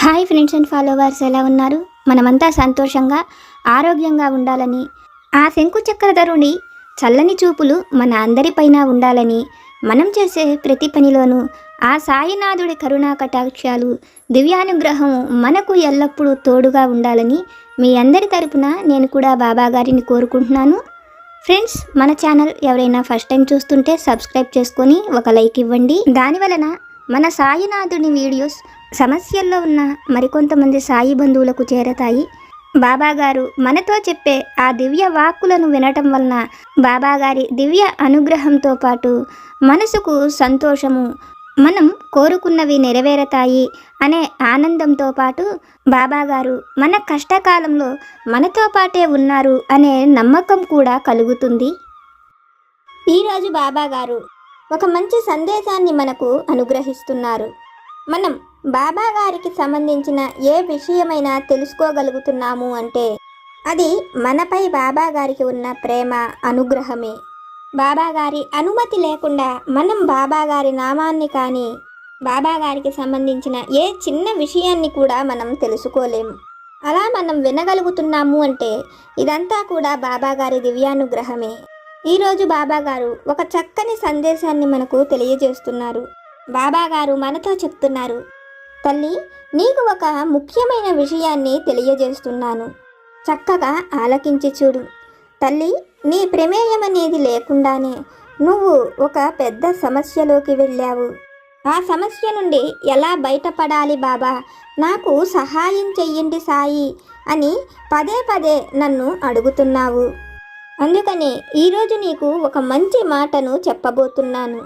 Hi friends and followers, ఎలా ఉన్నారు? మనమంతా సంతోషంగా ఆరోగ్యంగా ఉండాలని, ఆ శంకు చక్రధరుని చల్లని చూపులు మన అందరిపైన ఉండాలని, మనం చేసే ప్రతి పనిలోనూ ఆ సాయినాథుడి కరుణా కటాక్షాలు, దివ్యానుగ్రహం మనకు ఎల్లప్పుడూ తోడుగా ఉండాలని మీ అందరి తరపున నేను కూడా బాబా గారిని కోరుకుంటున్నాను. ఫ్రెండ్స్, మన ఛానల్ ఎవరైనా ఫస్ట్ టైం చూస్తుంటే సబ్స్క్రైబ్ చేసుకొని ఒక లైక్ ఇవ్వండి. దానివలన మన సాయినాథుని వీడియోస్ సమస్యల్లో ఉన్న మరికొంతమంది సాయి బంధువులకు చేరతాయి. బాబాగారు మనతో చెప్పే ఆ దివ్య వాక్కులను వినటం వలన బాబాగారి దివ్య అనుగ్రహంతో పాటు మనసుకు సంతోషము, మనం కోరుకున్నవి నెరవేరతాయి అనే ఆనందంతో పాటు బాబాగారు మన కష్టకాలంలో మనతో పాటే ఉన్నారు అనే నమ్మకం కూడా కలుగుతుంది. ఈరోజు బాబాగారు ఒక మంచి సందేశాన్ని మనకు అనుగ్రహిస్తున్నారు. మనం బాబా గారికి సంబంధించిన ఏ విషయమైనా తెలుసుకోగలుగుతున్నాము అంటే అది మనపై బాబా గారికి ఉన్న ప్రేమ, అనుగ్రహమే. బాబా గారి అనుమతి లేకుండా మనం బాబా గారి నామాన్ని కానీ బాబా గారికి సంబంధించిన ఏ చిన్న విషయాన్ని కూడా మనం తెలుసుకోలేము. అలా మనం వినగలుగుతున్నాము అంటే ఇదంతా కూడా బాబా గారి దివ్యానుగ్రహమే. ఈరోజు బాబా గారు ఒక చక్కని సందేశాన్ని మనకు తెలియజేస్తున్నారు. బాబా గారు మనతో చెప్తున్నారు, తల్లి, నీకు ఒక ముఖ్యమైన విషయాన్ని తెలియజేస్తున్నాను. చక్కగా ఆలకించి చూడు. తల్లి, నీ ప్రమేయం అనేది లేకుండానే నువ్వు ఒక పెద్ద సమస్యలోకి వెళ్ళావు. ఆ సమస్య నుండి ఎలా బయటపడాలి బాబా, నాకు సహాయం చెయ్యండి సాయి అని పదే పదే నన్ను అడుగుతున్నావు. అందుకనే ఈరోజు నీకు ఒక మంచి మాటను చెప్పబోతున్నాను.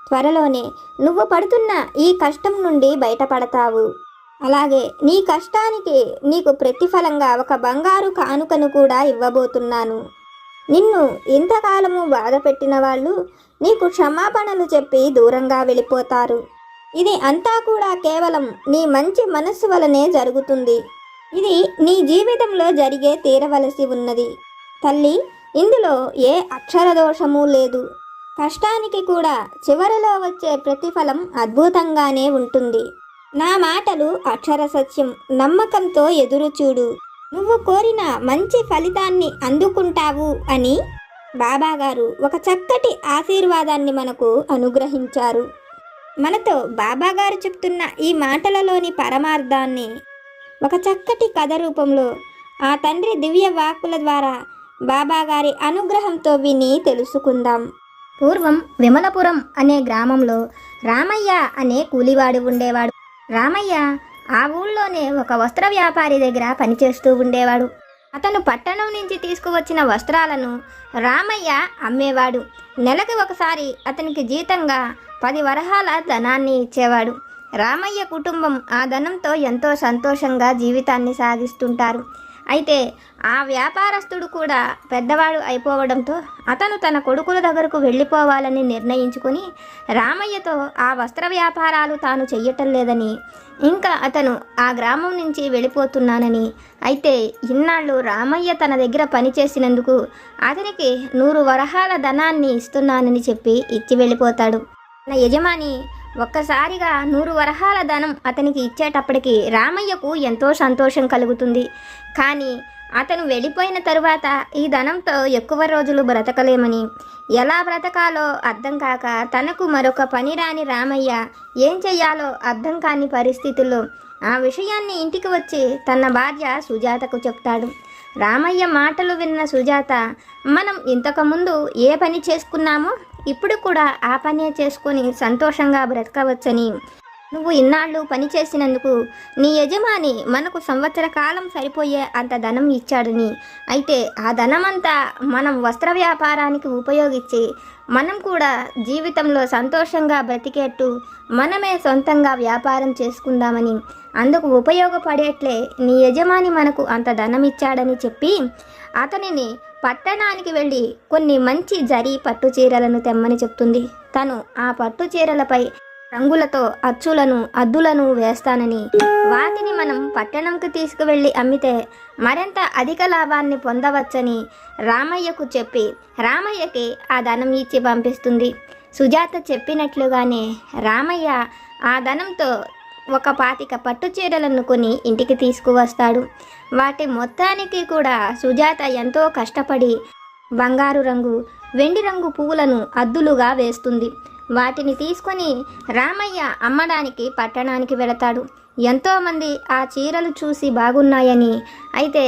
త్వరలోనే నువ్వు పడుతున్న ఈ కష్టం నుండి బయటపడతావు. అలాగే నీ కష్టానికి నీకు ప్రతిఫలంగా ఒక బంగారు కానుకను కూడా ఇవ్వబోతున్నాను. నిన్ను ఇంతకాలము బాధ పెట్టిన వాళ్ళు నీకు క్షమాపణలు చెప్పి దూరంగా వెళ్ళిపోతారు. ఇది అంతా కూడా కేవలం నీ మంచి మనస్సు వలనే జరుగుతుంది. ఇది నీ జీవితంలో జరిగే తీరవలసి ఉన్నది. తల్లి, ఇందులో ఏ అక్షర దోషము లేదు. కష్టానికి కూడా చివరిలో వచ్చే ప్రతిఫలం అద్భుతంగానే ఉంటుంది. నా మాటలు అక్షర సత్యం. నమ్మకంతో ఎదురు చూడు. నువ్వు కోరిన మంచి ఫలితాన్ని అందుకుంటావు అని బాబాగారు ఒక చక్కటి ఆశీర్వాదాన్ని మనకు అనుగ్రహించారు. మనతో బాబాగారు చెప్తున్న ఈ మాటలలోని పరమార్థాన్ని ఒక చక్కటి కథ రూపంలో ఆ తండ్రి దివ్య వాక్కుల ద్వారా బాబాగారి అనుగ్రహంతో విని తెలుసుకుందాం. పూర్వం విమలపురం అనే గ్రామంలో రామయ్య అనే కూలివాడు ఉండేవాడు. రామయ్య ఆ ఊళ్ళోనే ఒక వస్త్ర వ్యాపారి దగ్గర పనిచేస్తూ ఉండేవాడు. అతను పట్టణం నుంచి తీసుకువచ్చిన వస్త్రాలను రామయ్య అమ్మేవాడు. నెలకు ఒకసారి అతనికి జీతంగా 10 వరహాల ధనాన్ని ఇచ్చేవాడు. రామయ్య కుటుంబం ఆ ధనంతో ఎంతో సంతోషంగా జీవితాన్ని సాగిస్తుంటారు. అయితే ఆ వ్యాపారస్తుడు కూడా పెద్దవాడు అయిపోవడంతో అతను తన కొడుకుల దగ్గరకు వెళ్ళిపోవాలని నిర్ణయించుకొని రామయ్యతో ఆ వస్త్ర వ్యాపారాలు తాను చెయ్యటం లేదని, ఇంకా అతను ఆ గ్రామం నుంచి వెళ్ళిపోతున్నానని, అయితే ఇన్నాళ్ళు రామయ్య తన దగ్గర పనిచేసినందుకు అతనికి 100 వరహాల ధనాన్ని ఇస్తున్నానని చెప్పి ఇచ్చి వెళ్ళిపోతాడు. తన యజమాని ఒక్కసారిగా 100 వరహాల ధనం అతనికి ఇచ్చేటప్పటికి రామయ్యకు ఎంతో సంతోషం కలుగుతుంది. కానీ అతను వెళ్ళిపోయిన తరువాత ఈ ధనంతో ఎక్కువ రోజులు బ్రతకలేమని, ఎలా బ్రతకాలో అర్థం కాక తనకు మరొక పని రాని రామయ్య ఏం చెయ్యాలో అర్థం కాని పరిస్థితుల్లో ఆ విషయాన్ని ఇంటికి వచ్చి తన భార్య సుజాతకు చెప్తాడు. రామయ్య మాటలు విన్న సుజాత, మనం ఇంతకుముందు ఏ పని చేసుకున్నామో ఇప్పుడు కూడా ఆ పనే చేసుకొని సంతోషంగా బ్రతకవచ్చని, నువ్వు ఇన్నాళ్ళు పని చేసినందుకు నీ యజమాని మనకు సంవత్సర కాలం సరిపోయే అంత ధనం ఇచ్చాడని, అయితే ఆ ధనమంతా మనం వస్త్ర వ్యాపారానికి ఉపయోగించి మనం కూడా జీవితంలో సంతోషంగా బ్రతికేట్టు మనమే సొంతంగా వ్యాపారం చేసుకుందామని, అందుకు ఉపయోగపడేట్లే నీ యజమాని మనకు అంత ధనం ఇచ్చాడని చెప్పి అతనిని పట్టణానికి వెళ్ళి కొన్ని మంచి జరీ పట్టు చీరలను తెమ్మని చెప్తుంది. తను ఆ పట్టు చీరలపై రంగులతో అచ్చులను, అద్దులను వేస్తానని, వాటిని మనం పట్టణంకి తీసుకువెళ్ళి అమ్మితే మరింత అధిక లాభాన్ని పొందవచ్చని రామయ్యకు చెప్పి రామయ్యకి ఆ ధనం ఇచ్చి పంపిస్తుంది. సుజాత చెప్పినట్లుగానే రామయ్య ఆ ధనంతో ఒక 25 పట్టు చీరలను కొని ఇంటికి తీసుకువస్తాడు. వాటి మొత్తానికి కూడా సుజాత ఎంతో కష్టపడి బంగారు రంగు, వెండి రంగు పువ్వులను అద్దులుగా వేస్తుంది. వాటిని తీసుకొని రామయ్య అమ్మడానికి పట్టణానికి వెళతాడు. ఎంతోమంది ఆ చీరలు చూసి బాగున్నాయని, అయితే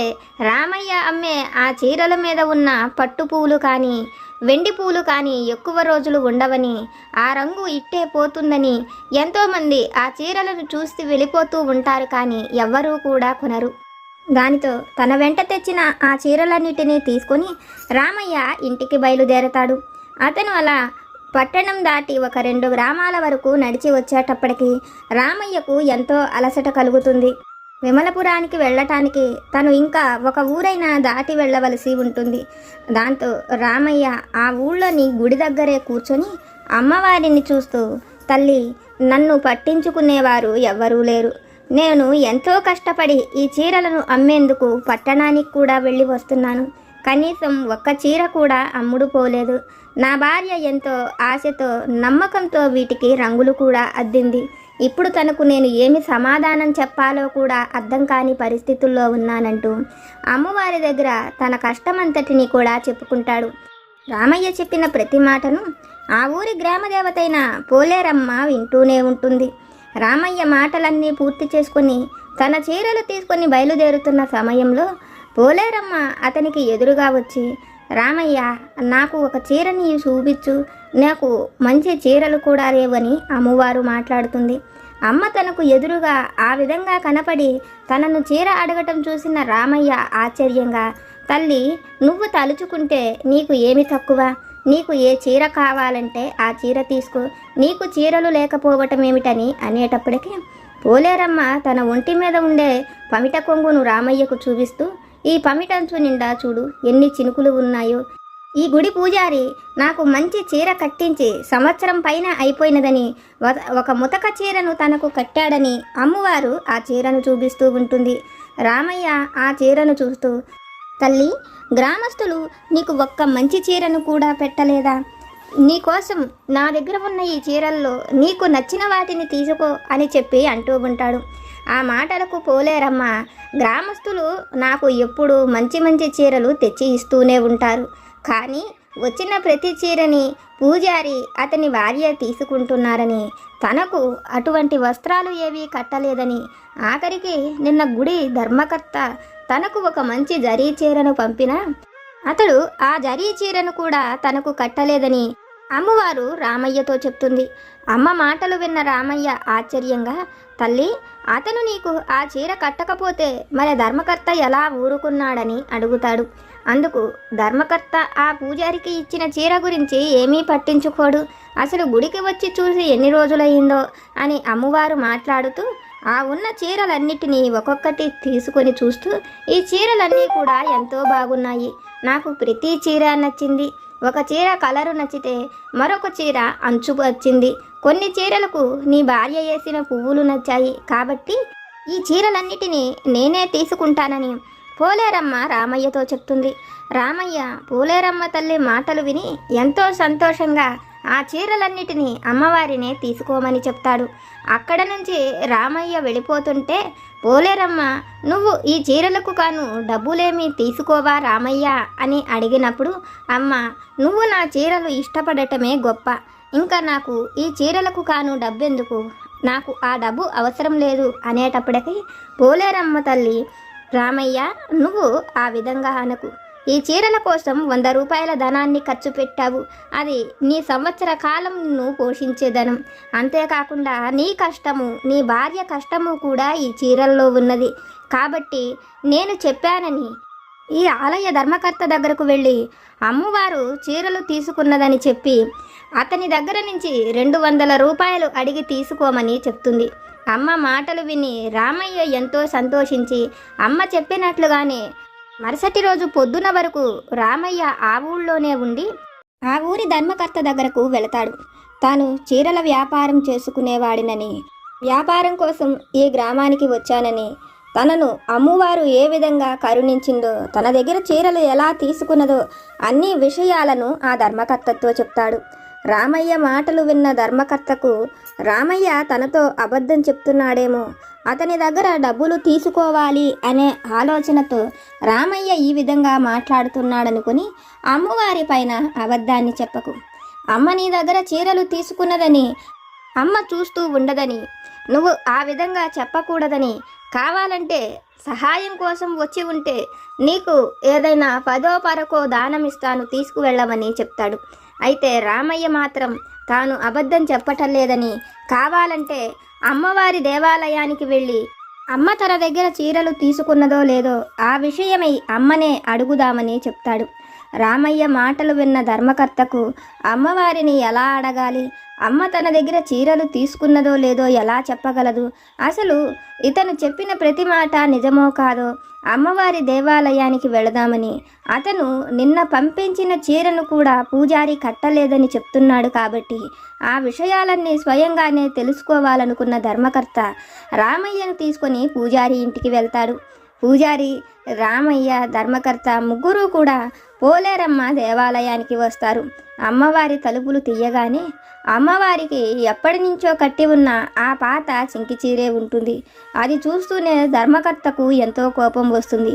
రామయ్య అమ్మే ఆ చీరల మీద ఉన్న పట్టు పువ్వులు కానీ వెండి పూలు కానీ ఎక్కువ రోజులు ఉండవని, ఆ రంగు ఇట్టే పోతుందని ఎంతోమంది ఆ చీరలను చూసి వెళ్ళిపోతూ ఉంటారు, కానీ ఎవ్వరూ కూడా కొనరు. దానితో తన వెంట తెచ్చిన ఆ చీరలన్నిటినీ తీసుకొని రామయ్య ఇంటికి బయలుదేరతాడు. అతను అలా పట్టణం దాటి ఒక 2 గ్రామాల వరకు నడిచి వచ్చేటప్పటికి రామయ్యకు ఎంతో అలసట కలుగుతుంది. విమలపురానికి వెళ్ళటానికి తను ఇంకా ఒక ఊరైనా దాటి వెళ్ళవలసి ఉంటుంది. దాంతో రామయ్య ఆ ఊళ్ళోని గుడి దగ్గరే కూర్చొని అమ్మవారిని చూస్తూ, తల్లి, నన్ను పట్టించుకునేవారు ఎవ్వరూ లేరు. నేను ఎంతో కష్టపడి ఈ చీరలను అమ్మేందుకు పట్టణానికి కూడా వెళ్ళి వస్తున్నాను. కనీసం ఒక్క చీర కూడా అమ్ముడు పోలేదు. నా భార్య ఎంతో ఆశతో నమ్మకంతో వీటికి రంగులు కూడా అద్దింది. ఇప్పుడు తనకు నేను ఏమి సమాధానం చెప్పాలో కూడా అర్థం కాని పరిస్థితుల్లో ఉన్నానంటూ అమ్మవారి దగ్గర తన కష్టమంతటిని కూడా చెప్పుకుంటాడు. రామయ్య చెప్పిన ప్రతి మాటను ఆ ఊరి గ్రామదేవతైన పోలేరమ్మ వింటూనే ఉంటుంది. రామయ్య మాటలన్నీ పూర్తి చేసుకొని తన చీరలు తీసుకొని బయలుదేరుతున్న సమయంలో పోలేరమ్మ అతనికి ఎదురుగా వచ్చి, రామయ్య, నాకు ఒక చీరని చూపించు, నాకు మంచి చీరలు కూడా లేవని అమ్మవారు మాట్లాడుతుంది. అమ్మ తనకు ఎదురుగా ఆ విధంగా కనపడి తనను చీర అడగటం చూసిన రామయ్య ఆశ్చర్యంగా, తల్లి, నువ్వు తలుచుకుంటే నీకు ఏమి తక్కువ? నీకు ఏ చీర కావాలంటే ఆ చీర తీసుకో, నీకు చీరలు లేకపోవటం ఏమిటని అనేటప్పటికీ పోలేరమ్మ తన ఒంటి మీద ఉండే పమిట కొంగును రామయ్యకు చూపిస్తూ, ఈ పమిటంచు నిండా చూడు ఎన్ని చినుకులు ఉన్నాయో. ఈ గుడి పూజారి నాకు మంచి చీర కట్టించి సంవత్సరం పైన అయిపోయినదని ఒక ముతక చీరను తనకు కట్టాడని అమ్మవారు ఆ చీరను చూపిస్తూ ఉంటుంది. రామయ్య ఆ చీరను చూస్తూ, తల్లి, గ్రామస్తులు నీకు ఒక్క మంచి చీరను కూడా పెట్టలేదా? నీకోసం నా దగ్గర ఉన్న ఈ చీరల్లో నీకు నచ్చిన వాటిని తీసుకో అని చెప్పి అంటూ ఉంటాడు. ఆ మాటలకు పోలేరమ్మ, గ్రామస్తులు నాకు ఎప్పుడు మంచి మంచి చీరలు తెచ్చి ఇస్తూనే ఉంటారు, కానీ వచ్చిన ప్రతి చీరని పూజారి అతని భార్య తీసుకుంటున్నారని, తనకు అటువంటి వస్త్రాలు ఏవీ కట్టలేదని, ఆఖరికి నిన్న గుడి ధర్మకర్త తనకు ఒక మంచి జరీ చీరను పంపినా అతడు ఆ జరీ చీరను కూడా తనకు కట్టలేదని అమ్మవారు రామయ్యతో చెప్తుంది. అమ్మ మాటలు విన్న రామయ్య ఆశ్చర్యంగా, తల్లి, అతను నీకు ఆ చీర కట్టకపోతే మరి ధర్మకర్త ఎలా ఊరుకున్నాడని అడుగుతాడు. అందుకు ధర్మకర్త ఆ పూజారికి ఇచ్చిన చీర గురించి ఏమీ పట్టించుకోడు, అసలు గుడికి వచ్చి చూసి ఎన్ని రోజులయ్యిందో అని అమ్మవారు మాట్లాడుతూ ఆ ఉన్న చీరలన్నిటినీ ఒక్కొక్కటి తీసుకొని చూస్తూ, ఈ చీరలన్నీ కూడా ఎంతో బాగున్నాయి, నాకు ప్రతి చీర నచ్చింది. ఒక చీర కలరు నచ్చితే మరొక చీర అంచు వచ్చింది, కొన్ని చీరలకు నీ భార్య వేసిన పువ్వులు నచ్చాయి, కాబట్టి ఈ చీరలన్నిటినీ నేనే తీసుకుంటానని పోలేరమ్మ రామయ్యతో చెప్తుంది. రామయ్య పోలేరమ్మ తల్లి మాటలు విని ఎంతో సంతోషంగా ఆ చీరలన్నిటినీ అమ్మవారినే తీసుకోమని చెప్తాడు. అక్కడ నుంచి రామయ్య వెళ్ళిపోతుంటే పోలేరమ్మ, నువ్వు ఈ చీరలకు కాను డబ్బులేమీ తీసుకోవా రామయ్య అని అడిగినప్పుడు, అమ్మ, నువ్వు నా చీరలు ఇష్టపడటమే గొప్ప, ఇంకా నాకు ఈ చీరలకు కాను డబ్బెందుకు, నాకు ఆ డబ్బు అవసరం లేదు అనేటప్పటికీ పోలేరమ్మ తల్లి, రామయ్య, నువ్వు ఆ విధంగా అనకు, ఈ చీరల కోసం 100 రూపాయల ధనాన్ని ఖర్చు పెట్టావు, అది నీ సంవత్సర కాలంను పోషించే ధనం, అంతేకాకుండా నీ కష్టము, నీ భార్య కష్టము కూడా ఈ చీరల్లో ఉన్నది, కాబట్టి నేను చెప్పానని ఈ ఆలయ ధర్మకర్త దగ్గరకు వెళ్ళి అమ్మవారు చీరలు తీసుకున్నదని చెప్పి అతని దగ్గర నుంచి 200 రూపాయలు అడిగి తీసుకోమని చెప్తుంది. అమ్మ మాటలు విని రామయ్య ఎంతో సంతోషించి అమ్మ చెప్పినట్లుగానే మరుసటి రోజు పొద్దున వరకు రామయ్య ఆ ఊళ్ళోనే ఉండి ఆ ఊరి ధర్మకర్త దగ్గరకు వెళతాడు. తాను చీరల వ్యాపారం చేసుకునేవాడినని, వ్యాపారం కోసం ఈ గ్రామానికి వచ్చానని, తనను అమ్మవారు ఏ విధంగా కరుణించిందో, తన దగ్గర చీరలు ఎలా తీసుకున్నదో అన్ని విషయాలను ఆ ధర్మకర్తతో చెప్తాడు. రామయ్య మాటలు విన్న ధర్మకర్తకు రామయ్య తనతో అబద్ధం చెప్తున్నాడేమో, అతని దగ్గర డబ్బులు తీసుకోవాలి అనే ఆలోచనతో రామయ్య ఈ విధంగా మాట్లాడుతున్నాడనుకుని, అమ్మవారి పైన అబద్ధాన్ని చెప్పకు. అమ్మ నీ దగ్గర చీరలు తీసుకున్నదని, అమ్మ చూస్తూ ఉండదని, నువ్వు ఆ విధంగా చెప్పకూడదని, కావాలంటే సహాయం కోసం వచ్చి ఉంటే నీకు ఏదైనా 10 పరకో దానం ఇస్తాను, తీసుకువెళ్ళమని చెప్తాడు. అయితే రామయ్య మాత్రం తాను అబద్ధం చెప్పటం లేదని, కావాలంటే అమ్మవారి దేవాలయానికి వెళ్ళి అమ్మ తన దగ్గర చీరలు తీసుకున్నదో లేదో ఆ విషయమై అమ్మనే అడుగుదామని చెప్తాడు. రామయ్య మాటలు విన్న ధర్మకర్తకు అమ్మవారిని ఎలా అడగాలి, అమ్మ తన దగ్గర చీరలు తీసుకున్నదో లేదో ఎలా చెప్పగలదు, అసలు ఇతను చెప్పిన ప్రతి మాట నిజమో కాదో అమ్మవారి దేవాలయానికి వెళదామని, అతను నిన్న పంపించిన చీరను కూడా పూజారి కట్టలేదని చెప్తున్నాడు కాబట్టి ఆ విషయాలన్నీ స్వయంగానే తెలుసుకోవాలనుకున్న ధర్మకర్త రామయ్యను తీసుకొని పూజారి ఇంటికి వెళ్తాడు. పూజారి, రామయ్య, ధర్మకర్త ముగ్గురు కూడా పోలేరమ్మ దేవాలయానికి వస్తారు. అమ్మవారి తలుపులు తీయగానే అమ్మవారికి ఎప్పటి నుంచో కట్టి ఉన్న ఆ పాత చింకి చీరే ఉంటుంది. అది చూస్తూనే ధర్మకర్తకు ఎంతో కోపం వస్తుంది.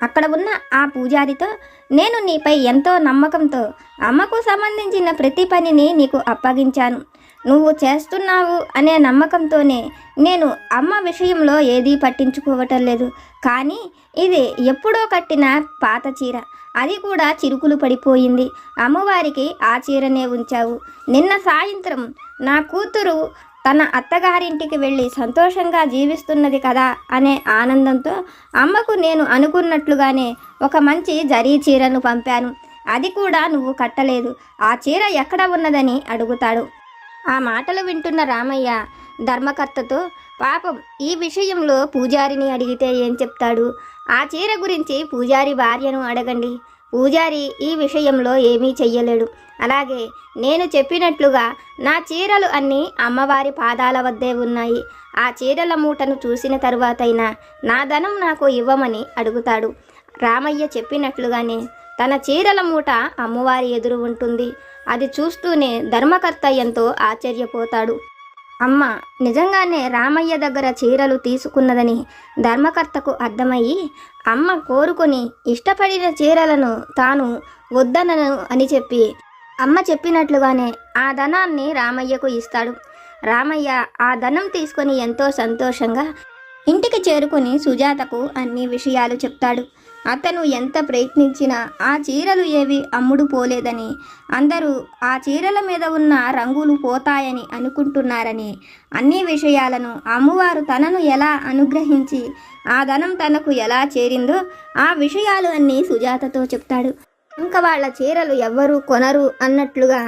అక్కడ ఉన్న ఆ పూజారితో, నేను నీపై ఎంతో నమ్మకంతో అమ్మకు సంబంధించిన ప్రతి పనిని నీకు అప్పగించాను, నువ్వు చేస్తున్నావు అనే నమ్మకంతోనే నేను అమ్మ విషయంలో ఏదీ పట్టించుకోవటం లేదు. కానీ ఇది ఎప్పుడో కట్టిన పాత చీర, అది కూడా చిరుకులు పడిపోయింది. అమ్మవారికి ఆ చీరనే ఉంచావు. నిన్న సాయంత్రం నా కూతురు తన అత్తగారింటికి వెళ్ళి సంతోషంగా జీవిస్తున్నది కదా అనే ఆనందంతో అమ్మకు నేను అనుకున్నట్లుగానే ఒక మంచి జరీ చీరను పంపాను, అది కూడా నువ్వు కట్టలేదు. ఆ చీర ఎక్కడ ఉన్నదని అడుగుతాడు. ఆ మాటలు వింటున్న రామయ్య ధర్మకర్తతో, పాపం ఈ విషయంలో పూజారిని అడిగితే ఏం చెప్తాడు, ఆ చీర గురించి పూజారి భార్యను అడగండి, పూజారి ఈ విషయంలో ఏమీ చెయ్యలేడు. అలాగే నేను చెప్పినట్లుగా నా చీరలు అన్నీ అమ్మవారి పాదాల వద్దే ఉన్నాయి. ఆ చీరల మూటను చూసిన తరువాతైనా నా ధనం నాకు ఇవ్వమని అడుగుతాడు. రామయ్య చెప్పినట్లుగానే తన చీరల మూట అమ్మవారి ఎదురు ఉంటుంది. అది చూస్తూనే ధర్మకర్త ఎంతో ఆశ్చర్యపోతాడు. అమ్మ నిజంగానే రామయ్య దగ్గర చీరలు తీసుకున్నదని ధర్మకర్తకు అర్థమయ్యి, అమ్మ కోరుకొని ఇష్టపడిన చీరలను తాను వద్దనను అని చెప్పి అమ్మ చెప్పినట్లుగానే ఆ ధనాన్ని రామయ్యకు ఇస్తాడు. రామయ్య ఆ ధనం తీసుకొని ఎంతో సంతోషంగా ఇంటికి చేరుకొని సుజాతకు అన్ని విషయాలు చెప్తాడు. అతను ఎంత ప్రయత్నించినా ఆ చీరలు ఏవి అమ్ముడు పోలేదని, అందరూ ఆ చీరల మీద ఉన్న రంగులు పోతాయని అనుకుంటున్నారని, అన్ని విషయాలను అమ్మవారు తనను ఎలా అనుగ్రహించి ఆ ధనం తనకు ఎలా చేరిందో ఆ విషయాలు అన్నీ సుజాతతో చెప్తాడు. ఇంకా వాళ్ళ చీరలు ఎవ్వరూ కొనరు అన్నట్లుగా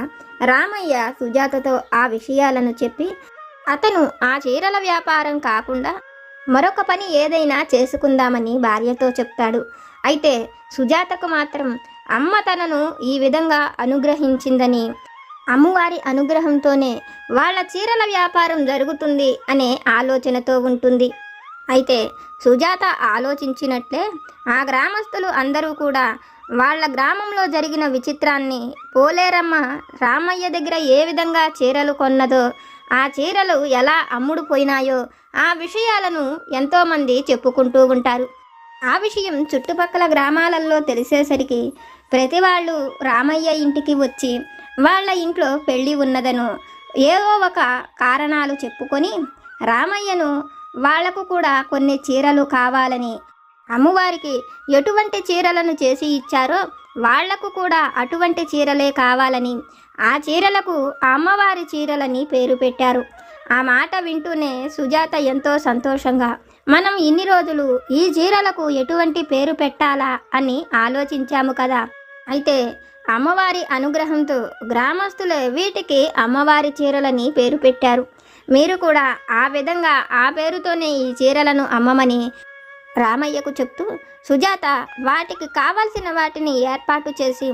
రామయ్య సుజాతతో ఆ విషయాలను చెప్పి, అతను ఆ చీరల వ్యాపారం కాకుండా మరొక పని ఏదైనా చేసుకుందామని భార్యతో చెప్తాడు. అయితే సుజాతకు మాత్రం అమ్మ తనను ఈ విధంగా అనుగ్రహించిందని, అమ్మవారి అనుగ్రహంతోనే వాళ్ళ చీరల వ్యాపారం జరుగుతుంది అనే ఆలోచనతో ఉంటుంది. అయితే సుజాత ఆలోచించినట్లే ఆ గ్రామస్తులు అందరూ కూడా వాళ్ళ గ్రామంలో జరిగిన విచిత్రాన్ని, పోలేరమ్మ రామయ్య దగ్గర ఏ విధంగా చీరలు కొన్నదో, ఆ చీరలు ఎలా అమ్ముడు పోయినాయో ఆ విషయాలను ఎంతోమంది చెప్పుకుంటూ ఉంటారు. ఆ విషయం చుట్టుపక్కల గ్రామాలలో తెలిసేసరికి ప్రతి వాళ్ళు రామయ్య ఇంటికి వచ్చి వాళ్ళ ఇంట్లో పెళ్ళి ఉన్నదను ఏవో ఒక కారణాలు చెప్పుకొని రామయ్యను వాళ్లకు కూడా కొన్ని చీరలు కావాలని, అమ్మవారికి ఎటువంటి చీరలను చేసి ఇచ్చారో వాళ్లకు కూడా అటువంటి చీరలే కావాలని, ఆ చీరలకు అమ్మవారి చీరలని పేరు పెట్టారు. ఆ మాట వింటూనే సుజాత ఎంతో సంతోషంగా, మనం ఇన్ని రోజులు ఈ చీరలకు ఎటువంటి పేరు పెట్టాలా అని ఆలోచించాము కదా, అయితే అమ్మవారి అనుగ్రహంతో గ్రామస్తులే వీటికి అమ్మవారి చీరలని పేరు పెట్టారు. మీరు కూడా ఆ విధంగా ఆ పేరుతోనే ఈ చీరలను అమ్మమని రామయ్యకు చెప్తూ సుజాత వాటికి కావలసిన వాటిని ఏర్పాటు చేసి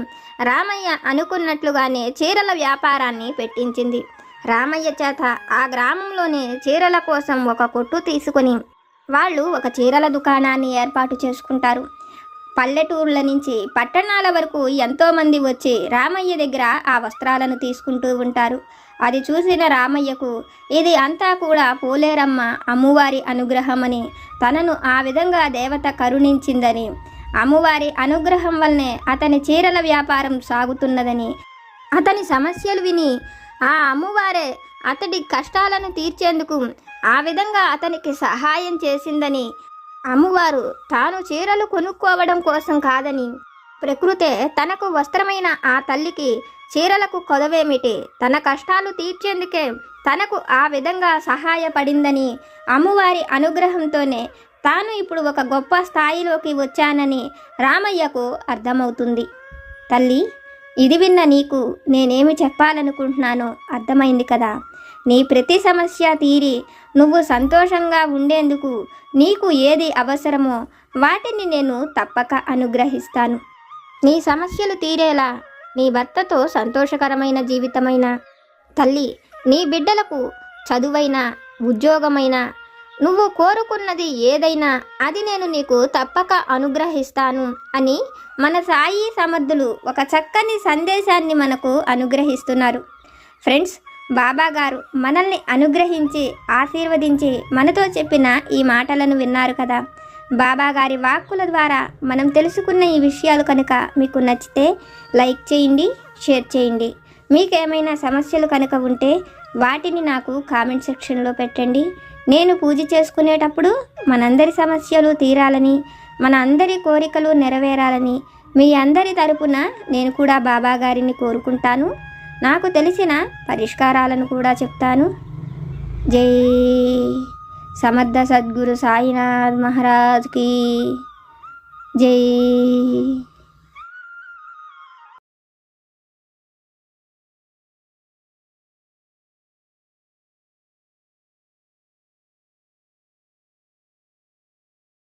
రామయ్య అనుకున్నట్లుగానే చీరల వ్యాపారాన్ని పెట్టించింది. రామయ్య చేత ఆ గ్రామంలోనే చీరల కోసం ఒక కొట్టు తీసుకొని వాళ్ళు ఒక చీరల దుకాణాన్ని ఏర్పాటు చేసుకుంటారు. పల్లెటూర్ల నుంచి పట్టణాల వరకు ఎంతోమంది వచ్చి రామయ్య దగ్గర ఆ వస్త్రాలను తీసుకుంటూ ఉంటారు. అది చూసిన రామయ్యకు ఇది అంతా కూడా పోలేరమ్మ అమ్మవారి అనుగ్రహమని, తనను ఆ విధంగా దేవత కరుణించిందని, అమ్మవారి అనుగ్రహం వల్లనే అతని చీరల వ్యాపారం సాగుతున్నదని, అతని సమస్యలు విని ఆ అమ్మవారే అతడి కష్టాలను తీర్చేందుకు ఆ విధంగా అతనికి సహాయం చేసిందని, అమ్మవారు తాను చీరలు కొనుక్కోవడం కోసం కాదని, ప్రకృతే తనకు వస్త్రమైన ఆ తల్లికి చీరలకు కొదవేమిటి, తన కష్టాలు తీర్చేందుకే తనకు ఆ విధంగా సహాయపడిందని, అమ్మవారి అనుగ్రహంతోనే తాను ఇప్పుడు ఒక గొప్ప స్థాయిలోకి వచ్చానని రామయ్యకు అర్థమవుతుంది. తల్లి, ఇది విన్న నీకు నేనేమి చెప్పాలనుకుంటున్నానో అర్థమైంది కదా. నీ ప్రతి సమస్య తీరి నువ్వు సంతోషంగా ఉండేందుకు నీకు ఏది అవసరమో వాటిని నేను తప్పక అనుగ్రహిస్తాను. నీ సమస్యలు తీరేలా నీ భర్తతో సంతోషకరమైన జీవితమైన, తల్లి నీ బిడ్డలకు చదువైనా ఉద్యోగమైనా, నువ్వు కోరుకున్నది ఏదైనా అది నేను నీకు తప్పక అనుగ్రహిస్తాను అని మన సాయి సమర్థులు ఒక చక్కని సందేశాన్ని మనకు అనుగ్రహిస్తున్నారు. ఫ్రెండ్స్, బాబా గారు మనల్ని అనుగ్రహించి ఆశీర్వదించి మనతో చెప్పిన ఈ మాటలను విన్నారు కదా. బాబా గారి వాక్కుల ద్వారా మనం తెలుసుకున్న ఈ విషయాలు కనుక మీకు నచ్చితే లైక్ చేయండి, షేర్ చేయండి. మీకేమైనా సమస్యలు కనుక ఉంటే వాటిని నాకు కామెంట్ సెక్షన్లో పెట్టండి. నేను పూజ చేసుకునేటప్పుడు మనందరి సమస్యలు తీరాలని, మన అందరి కోరికలు నెరవేరాలని మీ అందరి తరపున నేను కూడా బాబా గారిని కోరుకుంటాను. నాకు తెలిసిన పరిష్కారాలను కూడా చెప్తాను. జై సమర్థ సద్గురు సాయినాథ్ మహారాజ్ కీ జై.